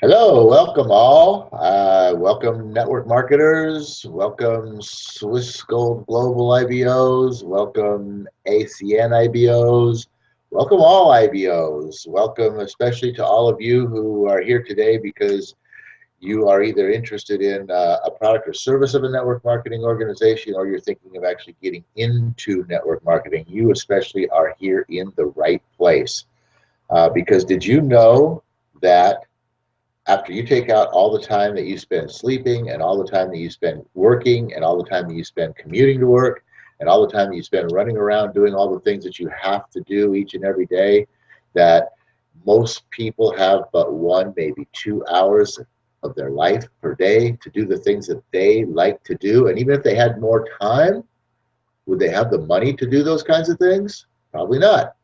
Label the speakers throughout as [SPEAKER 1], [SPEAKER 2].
[SPEAKER 1] Hello, welcome all. Welcome network marketers. Welcome Swiss Gold Global IBOs. Welcome ACN IBOs. Welcome all IBOs. Welcome especially to all of you who are here today because you are either interested in a product or service of a network marketing organization, or you're thinking of actually getting into network marketing. You especially are here in the right place. Because did you know that after you take out all the time that you spend sleeping and all the time that you spend working and all the time that you spend commuting to work and all the time that you spend running around doing all the things that you have to do each and every day, that most people have but 1, maybe 2 hours of their life per day to do the things that they like to do. And even if they had more time, would they have the money to do those kinds of things? Probably not.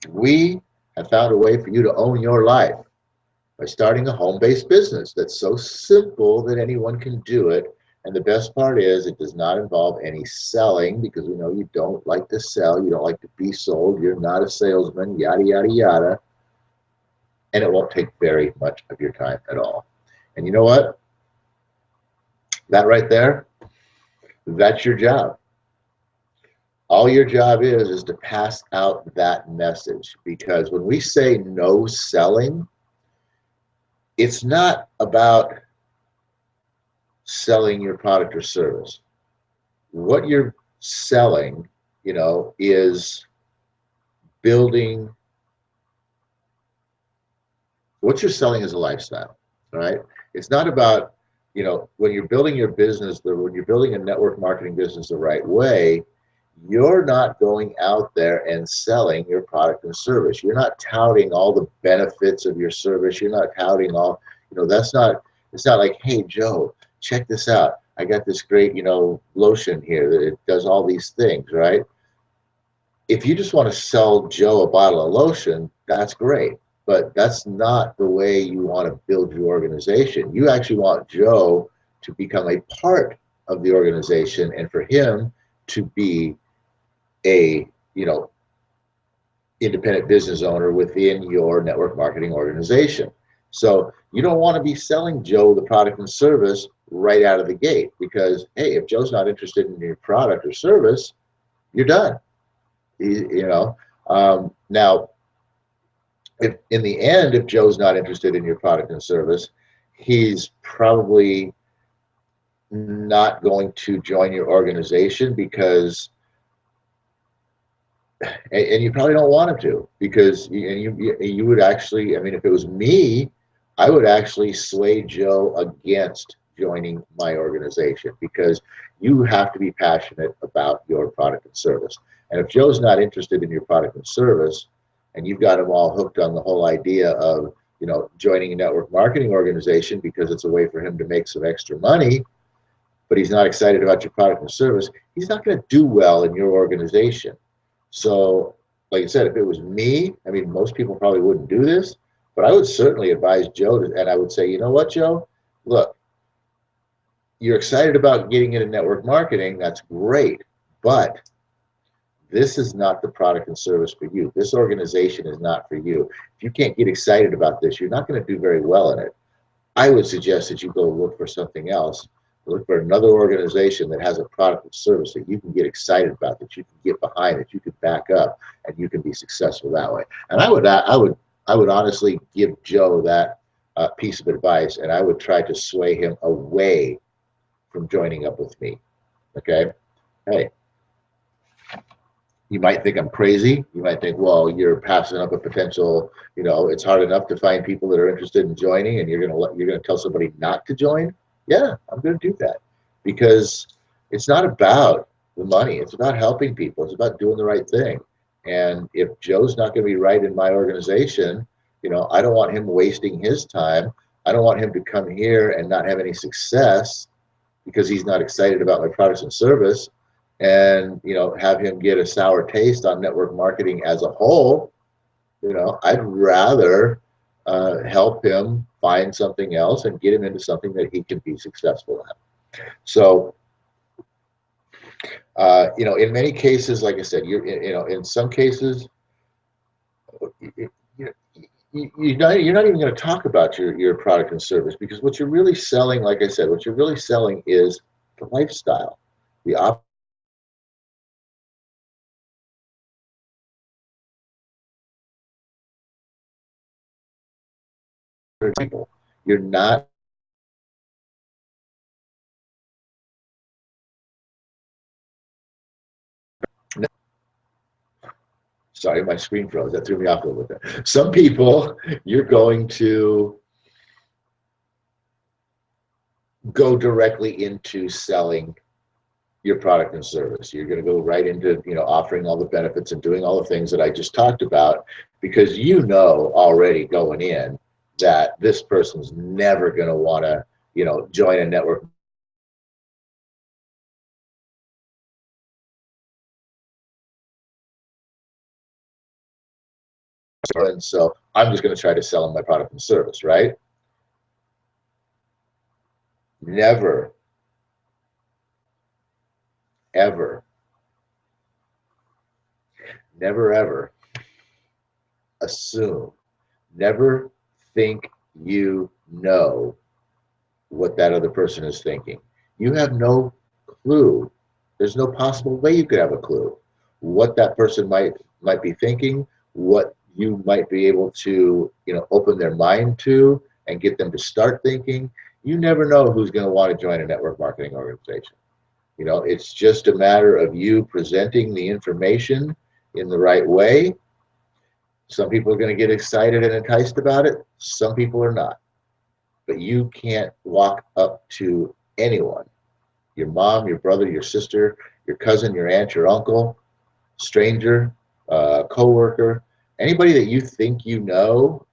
[SPEAKER 1] We have found a way for you to own your life by starting a home-based business that's so simple that anyone can do it. And the best part is it does not involve any selling, because we know you don't like to sell, you don't like to be sold, you're not a salesman, yada, yada, yada. And it won't take very much of your time at all. And you know what? That right there, that's your job. All your job is to pass out that message, because when we say no selling, it's not about selling your product or service. What you're selling, is building, what you're selling is a lifestyle, right? It's not about, when you're building your business, when you're building a network marketing business the right way, you're not going out there and selling your product and service. You're not touting all the benefits of your service. You're not touting all, that's not, it's not like, hey, Joe, check this out. I got this great, lotion here that it does all these things, right? If you just want to sell Joe a bottle of lotion, that's great. But that's not the way you want to build your organization. You actually want Joe to become a part of the organization and for him to be a, independent business owner within your network marketing organization. So you don't want to be selling Joe the product and service right out of the gate, because, hey, if Joe's not interested in your product or service, you're done. Now, if in the end, if Joe's not interested in your product and service, he's probably not going to join your organization, because and you probably don't want him to, because you would actually, I mean, if it was me, I would actually sway Joe against joining my organization, because you have to be passionate about your product and service. And if Joe's not interested in your product and service, and you've got him all hooked on the whole idea of, joining a network marketing organization because it's a way for him to make some extra money, but he's not excited about your product and service, he's not going to do well in your organization. So, like I said, if it was me, I mean, most people probably wouldn't do this, but I would certainly advise Joe and I would say, you know what, Joe? Look, you're excited about getting into network marketing. That's great. But this is not the product and service for you. This organization is not for you. If you can't get excited about this, you're not going to do very well in it. I would suggest that you go look for something else. Look for another organization that has a product and service that you can get excited about, that you can get behind, that you can back up, and you can be successful that way. And I would honestly give Joe that piece of advice, and I would try to sway him away from joining up with me. Okay, hey, you might think I'm crazy. You might think, well, you're passing up a potential. It's hard enough to find people that are interested in joining, and you're gonna tell somebody not to join. Yeah, I'm gonna do that, because it's not about the money. It's about helping people. It's about doing the right thing. And if Joe's not going to be right in my organization, I don't want him wasting his time. I don't want him to come here and not have any success because he's not excited about my products and service, and have him get a sour taste on network marketing as a whole. I'd rather help him find something else and get him into something that he can be successful at. So in many cases, like I said, in some cases, you, you're not even going to talk about your product and service, because what you're really selling, like I said, what you're really selling is the lifestyle, the people. You're not. Sorry, my screen froze. That threw me off a little bit. Some people, you're going to go directly into selling your product and service. You're going to go right into, offering all the benefits and doing all the things that I just talked about, because you know already going in that this person's never going to want to, join a network. And so I'm just going to try to sell them my product and service, right? Never, ever, never, ever assume, never think you know what that other person is thinking. You have no clue. There's no possible way you could have a clue what that person might be thinking, what you might be able to, open their mind to and get them to start thinking. You never know who's going to want to join a network marketing organization. It's just a matter of you presenting the information in the right way. Some people are going to get excited and enticed about it. Some people are not. But you can't walk up to anyone, your mom, your brother, your sister, your cousin, your aunt, your uncle, stranger, coworker, anybody that you think you know,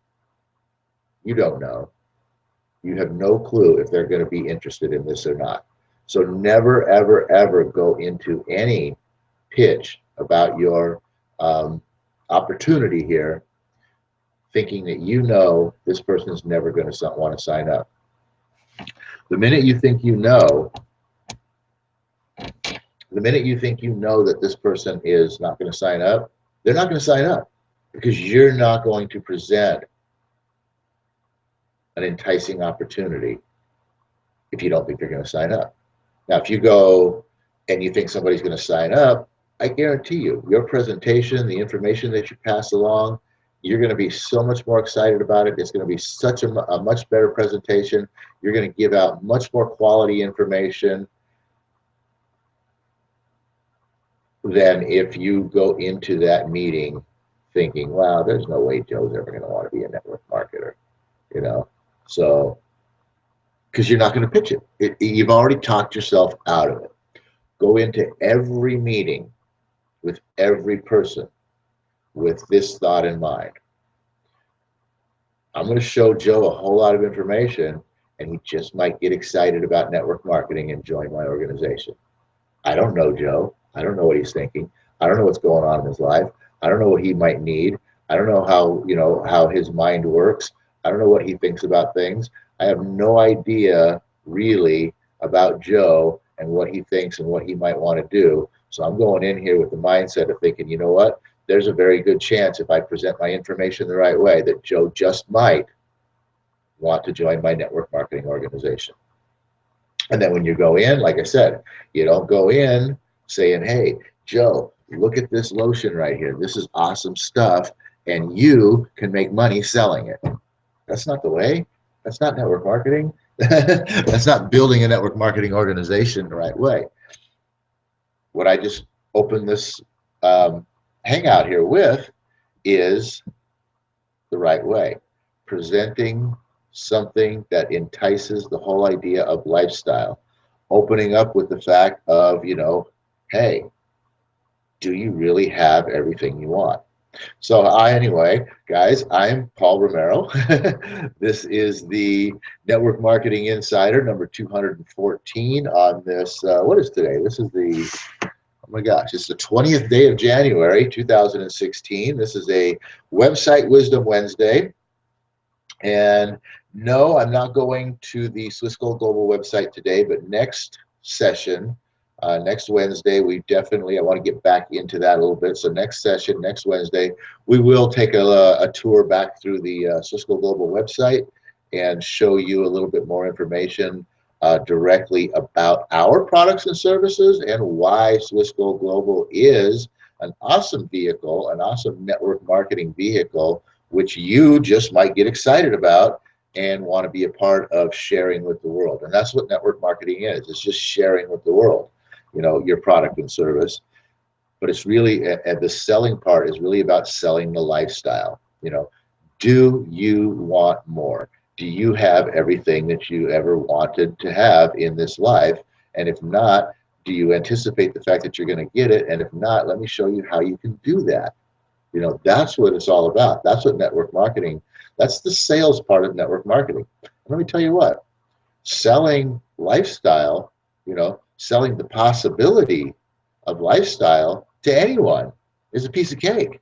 [SPEAKER 1] you don't know. You have no clue if they're going to be interested in this or not. So never, ever, ever go into any pitch about your opportunity here thinking that this person is never going to want to sign up. The minute you think that this person is not going to sign up, they're not going to sign up, because you're not going to present an enticing opportunity if you don't think they're going to sign up. Now, if you go and you think somebody's going to sign up, I guarantee you, your presentation, the information that you pass along, you're going to be so much more excited about it. It's going to be such a much better presentation. You're going to give out much more quality information than if you go into that meeting thinking, wow, there's no way Joe's ever going to want to be a network marketer, you know? So, because you're not going to pitch it. You've already talked yourself out of it. Go into every meeting with every person with this thought in mind. I'm going to show Joe a whole lot of information, and he just might get excited about network marketing and join my organization. I don't know Joe. I don't know what he's thinking. I don't know what's going on in his life. I don't know what he might need. I don't know how his mind works. I don't know what he thinks about things. I have no idea really about Joe and what he thinks and what he might want to do. So I'm going in here with the mindset of thinking, you know what? There's a very good chance if I present my information the right way that Joe just might want to join my network marketing organization. And then when you go in, like I said, you don't go in saying, hey, Joe, look at this lotion right here. This is awesome stuff, and you can make money selling it. That's not the way. That's not network marketing. That's not building a network marketing organization the right way. What I just opened this hangout here with is the right way. Presenting something that entices the whole idea of lifestyle. Opening up with the fact of, hey, do you really have everything you want? So anyway, guys, I'm Paul Romero. This is the Network Marketing Insider number 214 on this, what is today? This is oh my gosh, it's the 20th day of January, 2016. This is a Website Wisdom Wednesday. And no, I'm not going to the Swiss Gold Global website today, but next session, Next Wednesday, I want to get back into that a little bit. So next session, next Wednesday, we will take a tour back through the Cisco Global website and show you a little bit more information directly about our products and services and why Cisco Global is an awesome vehicle, an awesome network marketing vehicle, which you just might get excited about and want to be a part of sharing with the world. And that's what network marketing is. It's just sharing with the world, your product and service. But it's really, and the selling part is really about selling the lifestyle. Do you want more? Do you have everything that you ever wanted to have in this life? And if not, do you anticipate the fact that you're going to get it? And if not, let me show you how you can do that. That's what it's all about. That's what network marketing, that's the sales part of network marketing. And let me tell you what, selling lifestyle, selling the possibility of lifestyle to anyone is a piece of cake,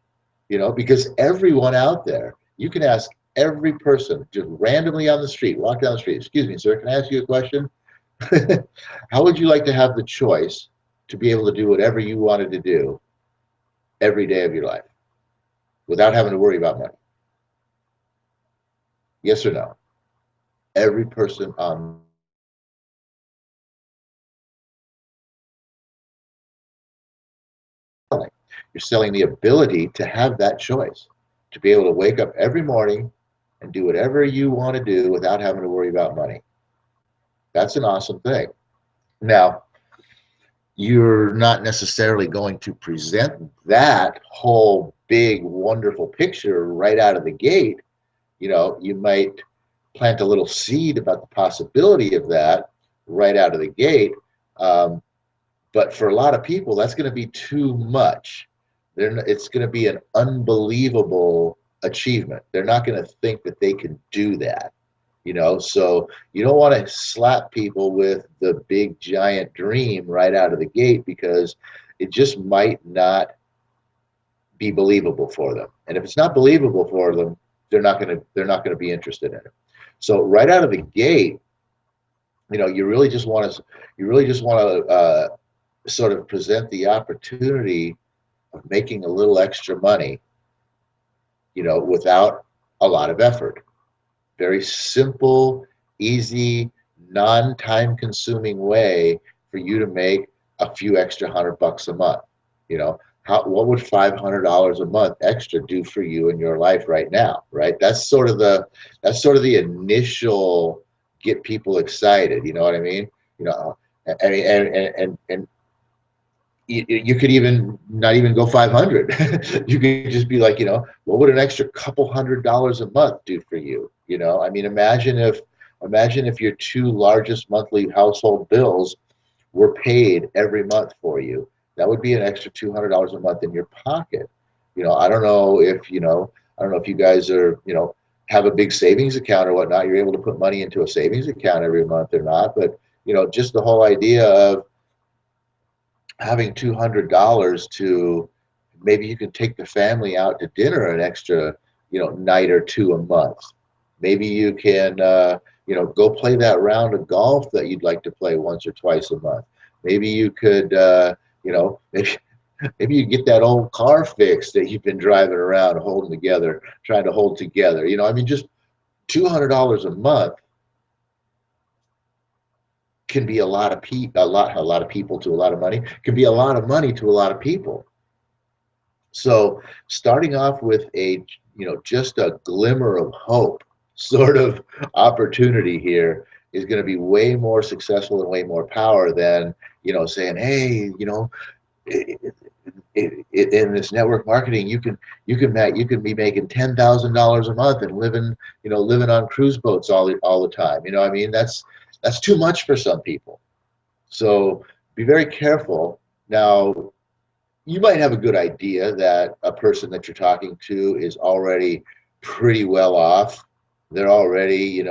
[SPEAKER 1] because everyone out there, you can ask every person just randomly on the street, walk down the street, excuse me, sir, can I ask you a question? How would you like to have the choice to be able to do whatever you wanted to do every day of your life without having to worry about money? Yes or no? Every person on you're selling the ability to have that choice, to be able to wake up every morning and do whatever you want to do without having to worry about money. That's an awesome thing. Now, you're not necessarily going to present that whole big, wonderful picture right out of the gate. You might plant a little seed about the possibility of that right out of the gate. But for a lot of people, that's going to be too much. It's going to be an unbelievable achievement. They're not going to think that they can do that. So you don't want to slap people with the big giant dream right out of the gate, because it just might not be believable for them. And if it's not believable for them, they're not going to be interested in it. So right out of the gate, you really just want to sort of present the opportunity of making a little extra money, without a lot of effort. Very simple, easy, non-time consuming way for you to make a few extra $100 a month. What would $500 a month extra do for you in your life right now? Right? That's sort of the initial get people excited. You know what I mean? I mean, and you could even not even go 500. You could just be like, what would an extra couple $100 a month do for you? I mean, imagine if your two largest monthly household bills were paid every month for you. That would be an extra $200 a month in your pocket. I don't know if you guys are, have a big savings account or whatnot. You're able to put money into a savings account every month or not, but just the whole idea of having $200 to, maybe you can take the family out to dinner an extra, night or two a month. Maybe you can, go play that round of golf that you'd like to play once or twice a month. Maybe you could, maybe you get that old car fixed that you've been driving around trying to hold together. I mean, just $200 a month can be a lot of people to a lot of money, can be a lot of money to a lot of people. So starting off with just a glimmer of hope sort of opportunity here is going to be way more successful and way more power than, saying, hey, in this network marketing, you can be making $10,000 a month and living on cruise boats all the time. I mean, that's too much for some people. So be very careful. Now, you might have a good idea that a person that you're talking to is already pretty well off. They're already,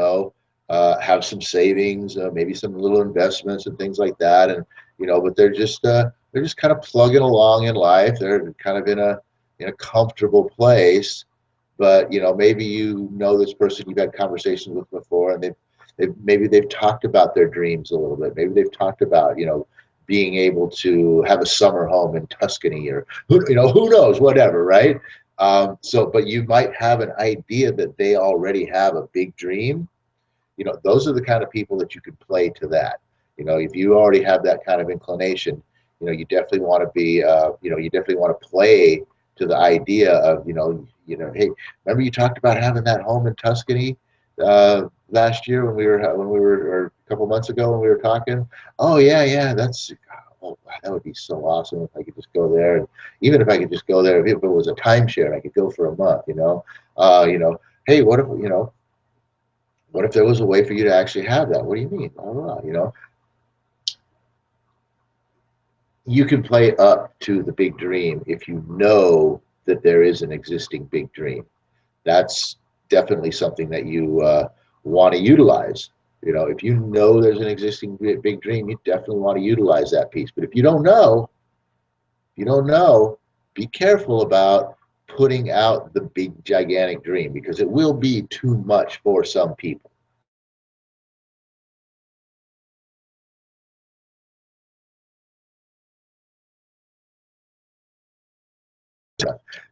[SPEAKER 1] have some savings, maybe some little investments and things like that, and but they're just kind of plugging along in life. They're kind of in a comfortable place, but maybe this person you've had conversations with before, and maybe they've talked about their dreams a little bit. Maybe they've talked about being able to have a summer home in Tuscany, or who knows, whatever, right? But you might have an idea that they already have a big dream. Those are the kind of people that you could play to that. If you already have that kind of inclination, you definitely want to be, you definitely want to play to the idea of, hey, remember you talked about having that home in Tuscany last year or a couple months ago when we were talking? Oh yeah, oh, that would be so awesome if I could just go there. And even if I could just go there, if it was a timeshare, I could go for a month. Hey, what if there was a way for you to actually have that? What do you mean? Blah, blah, blah, you can play up to the big dream if you know that there is an existing big dream. That's definitely something that you want to utilize. If you know there's an existing big dream, you definitely want to utilize that piece. But if you don't know, be careful about putting out the big gigantic dream, because it will be too much for some people.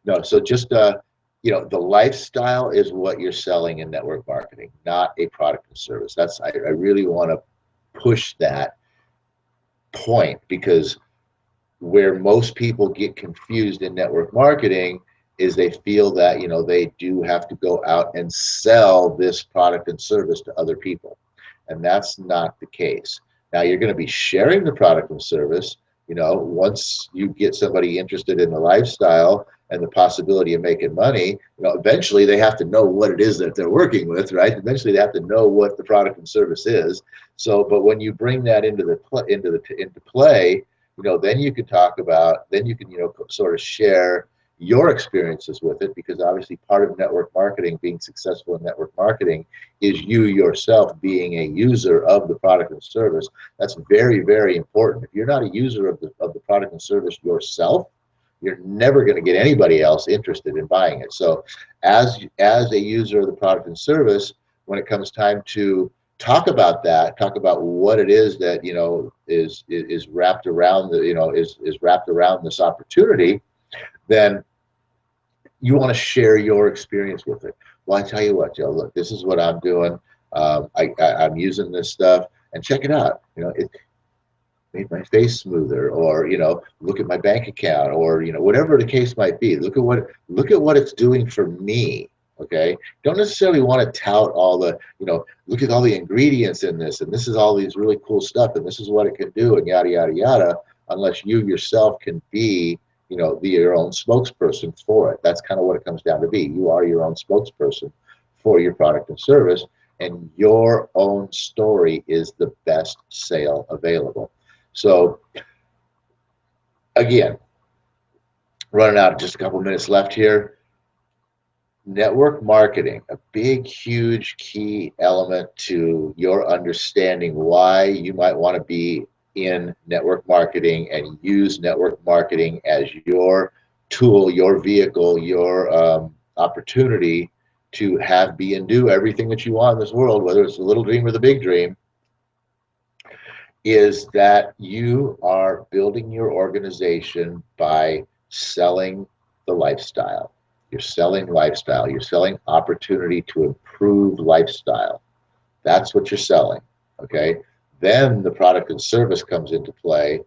[SPEAKER 1] No, so just the lifestyle is what you're selling in network marketing, not a product and service. I really want to push that point, because where most people get confused in network marketing is they feel that they do have to go out and sell this product and service to other people, and that's not the case. Now you're going to be sharing the product and service. Once you get somebody interested in the lifestyle and the possibility of making money, eventually they have to know what it is that they're working with, right? Eventually they have to know what the product and service is. So, but when you bring that into play, then you can talk about, then you can, sort of share your experiences with it, because obviously part of network marketing, being successful in network marketing, is you yourself being a user of the product and service. That's very, very important. If you're not a user of the product and service yourself, you're never going to get anybody else interested in buying it. So as a user of the product and service, when it comes time to talk about what it is that is wrapped around is wrapped around this opportunity, then you want to share your experience with it. Well, I tell you what, Joe, look, this is what I'm doing. I'm using this stuff, and check it out. It made my face smoother, or look at my bank account, or whatever the case might be. Look at what it's doing for me. Okay, don't necessarily want to tout all the, look at all the ingredients in this, and this is all these really cool stuff, and this is what it can do, and yada yada yada, unless you yourself can be, your own spokesperson for it. That's kind of what it comes down to be. You are your own spokesperson for your product and service, and your own story is the best sale available. So again, running out of just a couple minutes left here. Network marketing, a big, huge key element to your understanding why you might want to be in network marketing and use network marketing as your tool, your vehicle, your opportunity to have, be, and do everything that you want in this world, whether it's the little dream or the big dream, is that you are building your organization by selling the lifestyle. You're selling lifestyle. You're selling opportunity to improve lifestyle. That's what you're selling. Okay. Then the product and service comes into play.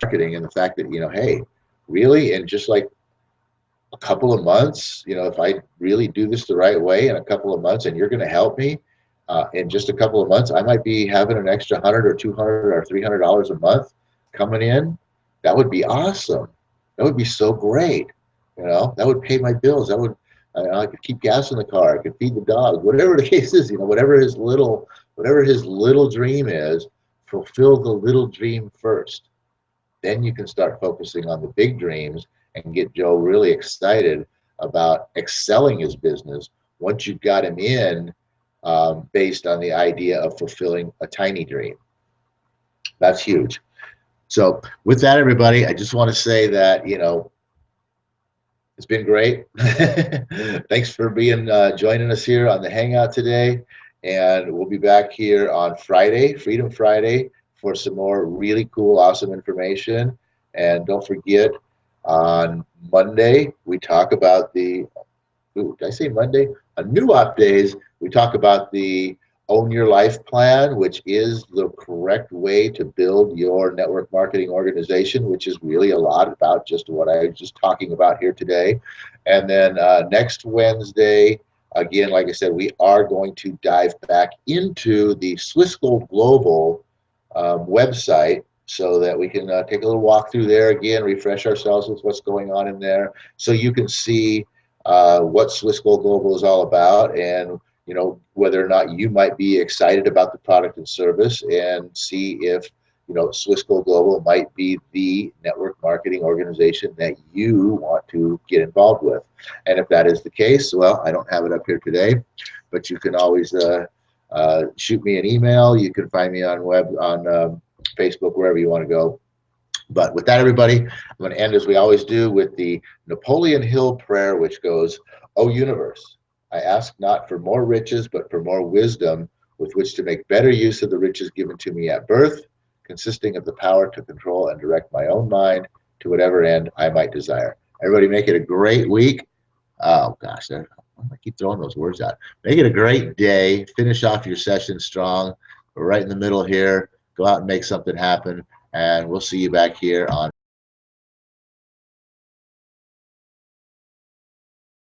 [SPEAKER 1] Marketing, and the fact that, hey, really, and just like a couple of months, if I really do this the right way in a couple of months, and you're going to help me in just a couple of months, I might be having an extra 100 or 200 or $300 a month coming in. That would be awesome. That would be so great. That would pay my bills. I could keep gas in the car. I could feed the dog. Whatever the case is, whatever his little dream is, fulfill the little dream first. Then you can start focusing on the big dreams and get Joe really excited about excelling his business once you've got him in, based on the idea of fulfilling a tiny dream. That's huge. So with that, everybody, I just want to say that, It's been great. Thanks for being joining us here on the Hangout today. And we'll be back here on Friday, Freedom Friday, for some more really cool, awesome information. And don't forget, on Monday, we talk about did I say Monday? On New Op Days, we talk about the Own Your Life plan, which is the correct way to build your network marketing organization, which is really a lot about just what I was just talking about here today. And then next Wednesday, again, like I said, we are going to dive back into the Swissquote Global website so that we can take a little walk through there again, refresh ourselves with what's going on in there, so you can see what Swissquote Global is all about, and whether or not you might be excited about the product and service, and see if Swissquote Global might be the network marketing organization that you want to get involved with. And if that is the case, well, I don't have it up here today, but you can always shoot me an email. You can find me on Facebook, wherever you want to go. But with that, everybody, I'm going to end as we always do with the Napoleon Hill prayer, which goes, "O universe, I ask not for more riches, but for more wisdom with which to make better use of the riches given to me at birth, consisting of the power to control and direct my own mind to whatever end I might desire." Everybody make it a great week. Oh, gosh, I keep throwing those words out. Make it a great day. Finish off your session strong. We're right in the middle here. Go out and make something happen. And we'll see you back here on